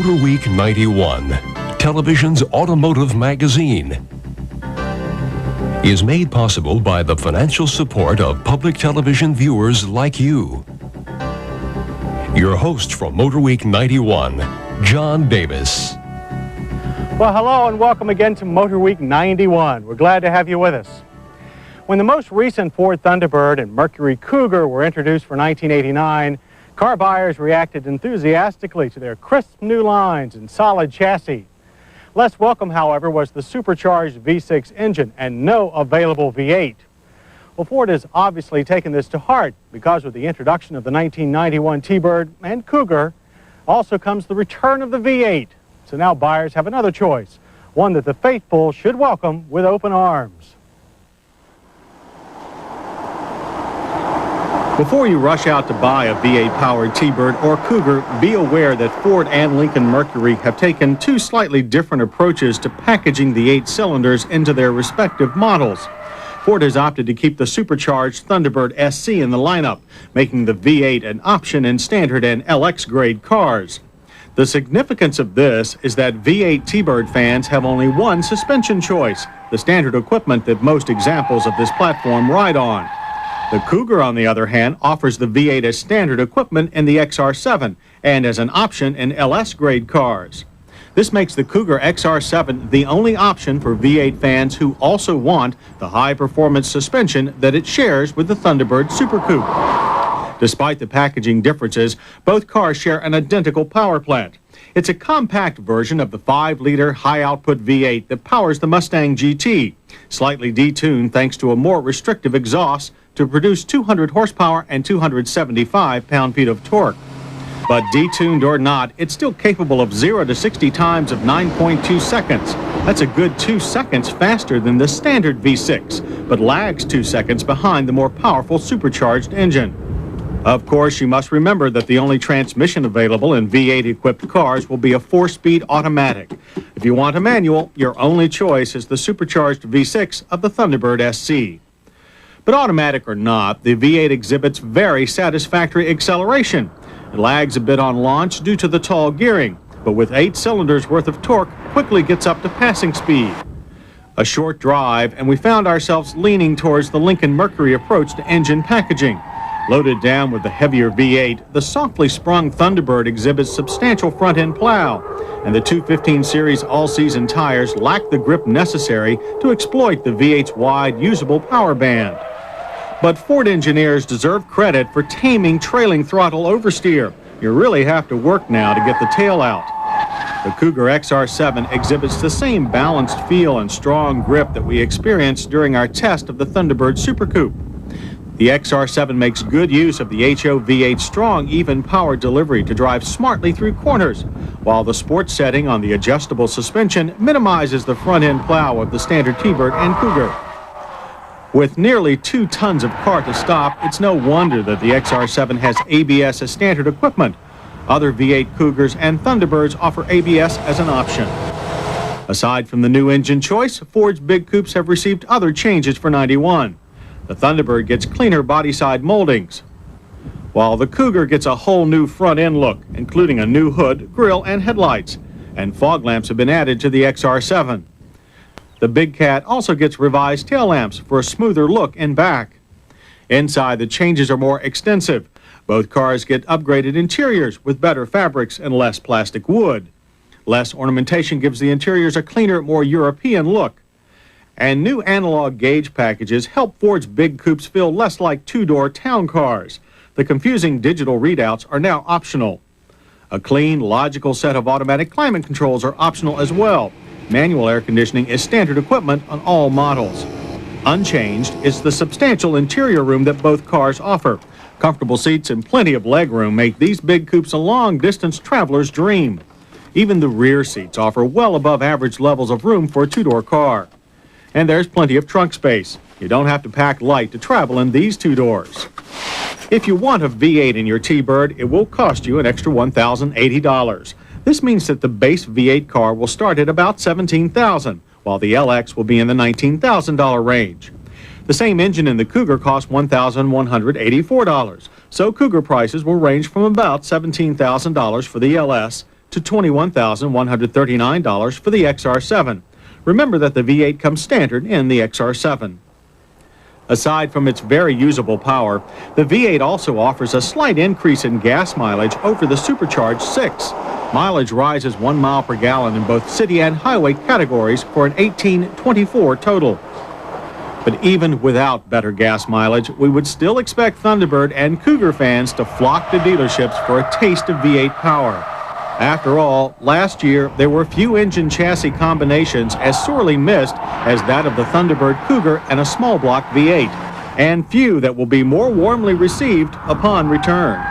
MotorWeek 91, television's automotive magazine, is made possible by the financial support of public television viewers like you. Your host from MotorWeek 91, John Davis. Well, hello and welcome again to MotorWeek 91. We're glad to have you with us. When the most recent Ford Thunderbird and Mercury Cougar were introduced for 1989, car buyers reacted enthusiastically to their crisp new lines and solid chassis. Less welcome, however, was the supercharged V6 engine and no available V8. Well, Ford has obviously taken this to heart because with the introduction of the 1991 T-Bird and Cougar also comes the return of the V8. So now buyers have another choice, one that the faithful should welcome with open arms. Before you rush out to buy a V8-powered T-Bird or Cougar, be aware that Ford and Lincoln Mercury have taken two slightly different approaches to packaging the 8 cylinders into their respective models. Ford has opted to keep the supercharged Thunderbird SC in the lineup, making the V8 an option in standard and LX-grade cars. The significance of this is that V8 T-Bird fans have only one suspension choice, the standard equipment that most examples of this platform ride on. The Cougar, on the other hand, offers the V8 as standard equipment in the XR-7 and as an option in LS-grade cars. This makes the Cougar XR-7 the only option for V8 fans who also want the high-performance suspension that it shares with the Thunderbird Super Coupe. Despite the packaging differences, both cars share an identical power plant. It's a compact version of the 5-liter high-output V8 that powers the Mustang GT, slightly detuned thanks to a more restrictive exhaust to produce 200 horsepower and 275 pound-feet of torque. But detuned or not, it's still capable of 0 to 60 times of 9.2 seconds. That's a good 2 seconds faster than the standard V6, but lags 2 seconds behind the more powerful supercharged engine. Of course, you must remember that the only transmission available in V8-equipped cars will be a 4-speed automatic. If you want a manual, your only choice is the supercharged V6 of the Thunderbird SC. But automatic or not, the V8 exhibits very satisfactory acceleration. It lags a bit on launch due to the tall gearing, but with 8 cylinders worth of torque, quickly gets up to passing speed. A short drive, and we found ourselves leaning towards the Lincoln Mercury approach to engine packaging. Loaded down with the heavier V8, the softly sprung Thunderbird exhibits substantial front-end plow, and the 215 series all-season tires lack the grip necessary to exploit the V8's wide, usable power band. But Ford engineers deserve credit for taming trailing throttle oversteer. You really have to work now to get the tail out. The Cougar XR-7 exhibits the same balanced feel and strong grip that we experienced during our test of the Thunderbird Super Coupe. The XR-7 makes good use of the HO V8's strong, even power delivery to drive smartly through corners, while the sports setting on the adjustable suspension minimizes the front-end plow of the standard T-Bird and Cougar. With nearly 2 tons of car to stop, it's no wonder that the XR-7 has ABS as standard equipment. Other V8 Cougars and Thunderbirds offer ABS as an option. Aside from the new engine choice, Ford's big coupes have received other changes for 91. The Thunderbird gets cleaner body-side moldings, while the Cougar gets a whole new front-end look, including a new hood, grille, and headlights, and fog lamps have been added to the XR-7. The Big Cat also gets revised tail lamps for a smoother look in back. Inside, the changes are more extensive. Both cars get upgraded interiors with better fabrics and less plastic wood. Less ornamentation gives the interiors a cleaner, more European look. And new analog gauge packages help Ford's big coupes feel less like 2-door town cars. The confusing digital readouts are now optional. A clean, logical set of automatic climate controls are optional as well. Manual air conditioning is standard equipment on all models. Unchanged is the substantial interior room that both cars offer. Comfortable seats and plenty of legroom make these big coupes a long-distance traveler's dream. Even the rear seats offer well above average levels of room for a 2-door car. And there's plenty of trunk space. You don't have to pack light to travel in these 2 doors. If you want a V8 in your T-Bird, it will cost you an extra $1,080. This means that the base V8 car will start at about $17,000, while the LX will be in the $19,000 range. The same engine in the Cougar costs $1,184, so Cougar prices will range from about $17,000 for the LS to $21,139 for the XR-7. Remember that the V8 comes standard in the XR-7. Aside from its very usable power, the V8 also offers a slight increase in gas mileage over the supercharged 6. Mileage rises 1 mile per gallon in both city and highway categories for an 1824 total. But even without better gas mileage, we would still expect Thunderbird and Cougar fans to flock to dealerships for a taste of V8 power. After all, last year there were few engine chassis combinations as sorely missed as that of the Thunderbird Cougar and a small block V8, and few that will be more warmly received upon return.